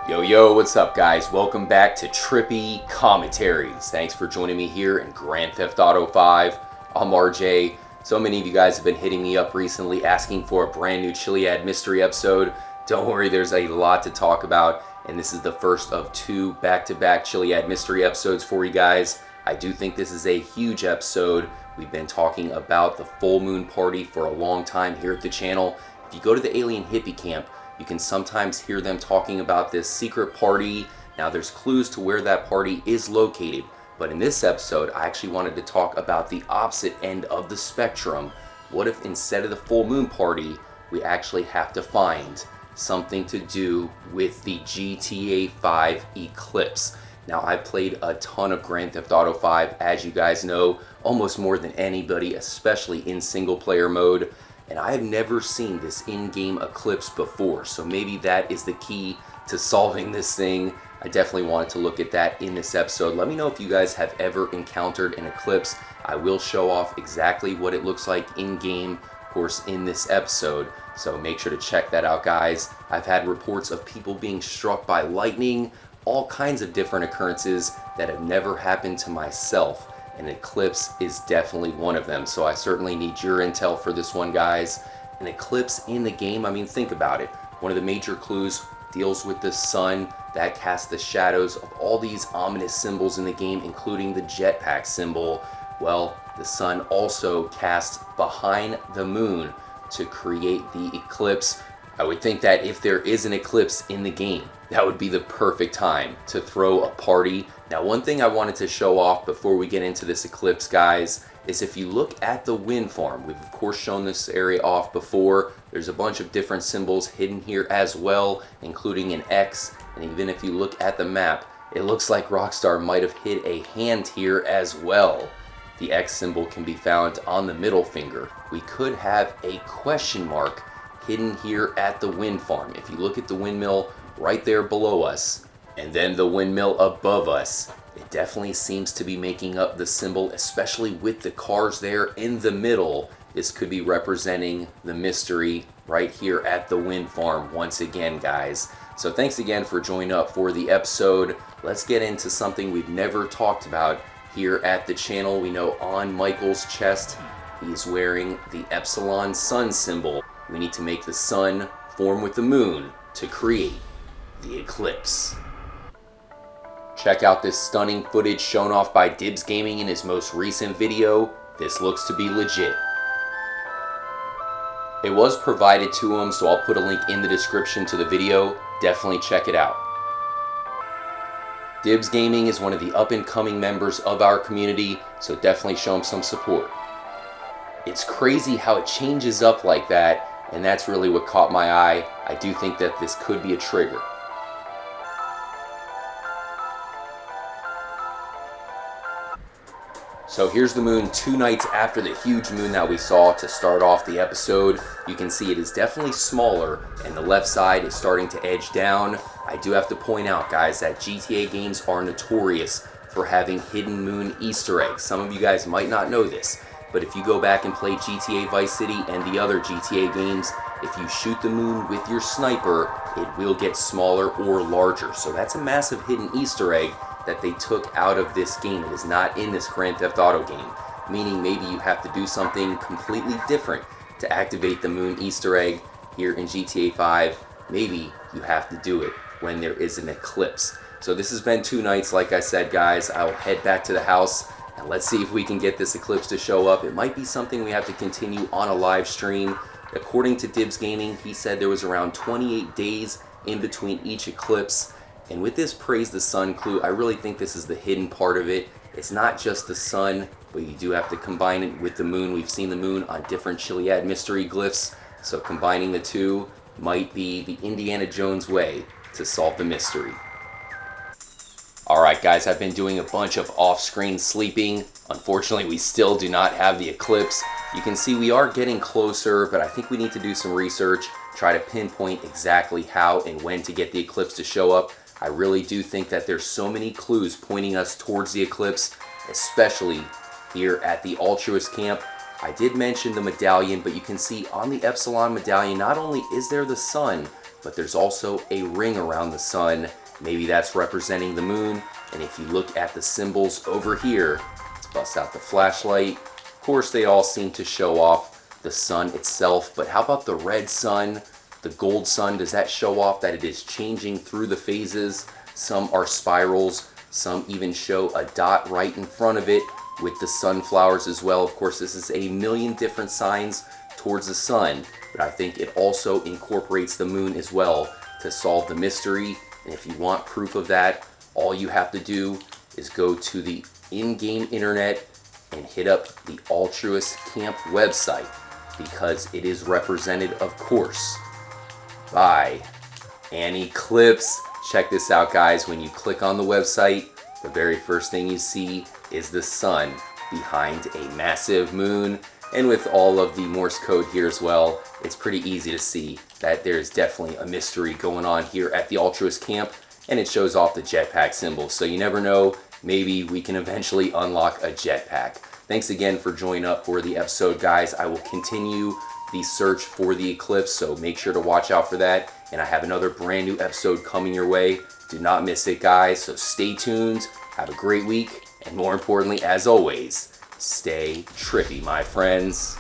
Yo, what's up guys? Welcome back to Trippy Commentaries. Thanks for joining me here in Grand Theft Auto 5. I'm RJ. So many of you guys have been hitting me up recently asking for a brand new Chiliad Mystery episode. Don't worry, there's a lot to talk about, and this is the first of two back-to-back Chiliad Mystery episodes for you guys. I do think this is a huge episode. We've been talking about the full moon party for a long time here at the channel. If you go to the alien hippie camp, you can sometimes hear them talking about this secret party. Now there's clues to where that party is located, but in this episode I actually wanted to talk about the opposite end of the spectrum. What if instead of the full moon party we actually have to find something to do with the GTA 5 Eclipse? Now I've played a ton of Grand Theft Auto 5, as you guys know, almost more than anybody, especially in single player mode. And I have never seen this in-game Eclipse before, so maybe that is the key to solving this thing. I definitely wanted to look at that in this episode. Let me know if you guys have ever encountered an Eclipse. I will show off exactly what it looks like in-game, of course, in this episode. So make sure to check that out, guys. I've had reports of people being struck by lightning, all kinds of different occurrences that have never happened to myself. An Eclipse is definitely one of them, so I certainly need your intel for this one, guys. An Eclipse in the game, I mean, think about it. One of the major clues deals with the sun that casts the shadows of all these ominous symbols in the game, including the jetpack symbol. Well, the sun also casts behind the moon to create the eclipse. I would think that if there is an eclipse in the game, that would be the perfect time to throw a party. Now, one thing I wanted to show off before we get into this eclipse, guys, is if you look at the wind farm, we've of course shown this area off before. There's a bunch of different symbols hidden here as well, including an X. And even if you look at the map, it looks like Rockstar might have hid a hand here as well. The X symbol can be found on the middle finger. We could have a question mark hidden here at the wind farm. If you look at the windmill right there below us, and then the windmill above us, it definitely seems to be making up the symbol, especially with the cars there in the middle. This could be representing the mystery right here at the wind farm once again, guys. So thanks again for joining up for the episode. Let's get into something we've never talked about here at the channel. We know on Michael's chest, he's wearing the Epsilon sun symbol. We need to make the sun form with the moon to create the eclipse. Check out this stunning footage shown off by Dibs Gaming in his most recent video. This looks to be legit. It was provided to him, so I'll put a link in the description to the video. Definitely check it out. Dibs Gaming is one of the up-and-coming members of our community, so definitely show him some support. It's crazy how it changes up like that, and that's really what caught my eye. I do think that this could be a trigger. So here's the moon 2 nights after the huge moon that we saw to start off the episode. You can see it is definitely smaller, and the left side is starting to edge down. I do have to point out, guys, that GTA games are notorious for having hidden moon Easter eggs. Some of you guys might not know this, but if you go back and play GTA Vice City and the other GTA games, if you shoot the moon with your sniper, it will get smaller or larger. So that's a massive hidden Easter egg that they took out of this game. It is not in this Grand Theft Auto game, meaning maybe you have to do something completely different to activate the moon Easter egg here in GTA 5. Maybe you have to do it when there is an eclipse. So this has been 2 nights, like I said, guys. I'll head back to the house and let's see if we can get this eclipse to show up. It might be something we have to continue on a live stream. According to Dibs Gaming, he said there was around 28 days in between each eclipse. And with this praise the sun clue, I really think this is the hidden part of it. It's not just the sun, but you do have to combine it with the moon. We've seen the moon on different Chiliad Mystery glyphs, so combining the two might be the Indiana Jones way to solve the mystery. Alright guys, I've been doing a bunch of off-screen sleeping. Unfortunately, we still do not have the eclipse. You can see we are getting closer, but I think we need to do some research, try to pinpoint exactly how and when to get the eclipse to show up. I really do think that there's so many clues pointing us towards the eclipse, especially here at the Altruist camp. I did mention the medallion, but you can see on the Epsilon medallion, not only is there the sun, but there's also a ring around the sun. Maybe that's representing the moon. And if you look at the symbols over here, let's bust out the flashlight. Of course, they all seem to show off the sun itself, but how about the red sun, the gold sun? Does that show off that it is changing through the phases? Some are spirals, some even show a dot right in front of it with the sunflowers as well. Of course, this is a million different signs towards the sun, but I think it also incorporates the moon as well to solve the mystery. And if you want proof of that, all you have to do is go to the in-game internet and hit up the Altruist Camp website, because it is represented, of course, by an eclipse. Check this out, guys. When you click on the website, the very first thing you see is the sun behind a massive moon. And with all of the Morse code here as well, it's pretty easy to see that there's definitely a mystery going on here at the Altruist Camp, and it shows off the jetpack symbol. So you never know, maybe we can eventually unlock a jetpack. Thanks again for joining up for the episode, guys. I will continue the search for the eclipse, so make sure to watch out for that. And I have another brand new episode coming your way. Do not miss it, guys. So stay tuned. Have a great week. And more importantly, as always, stay trippy, my friends.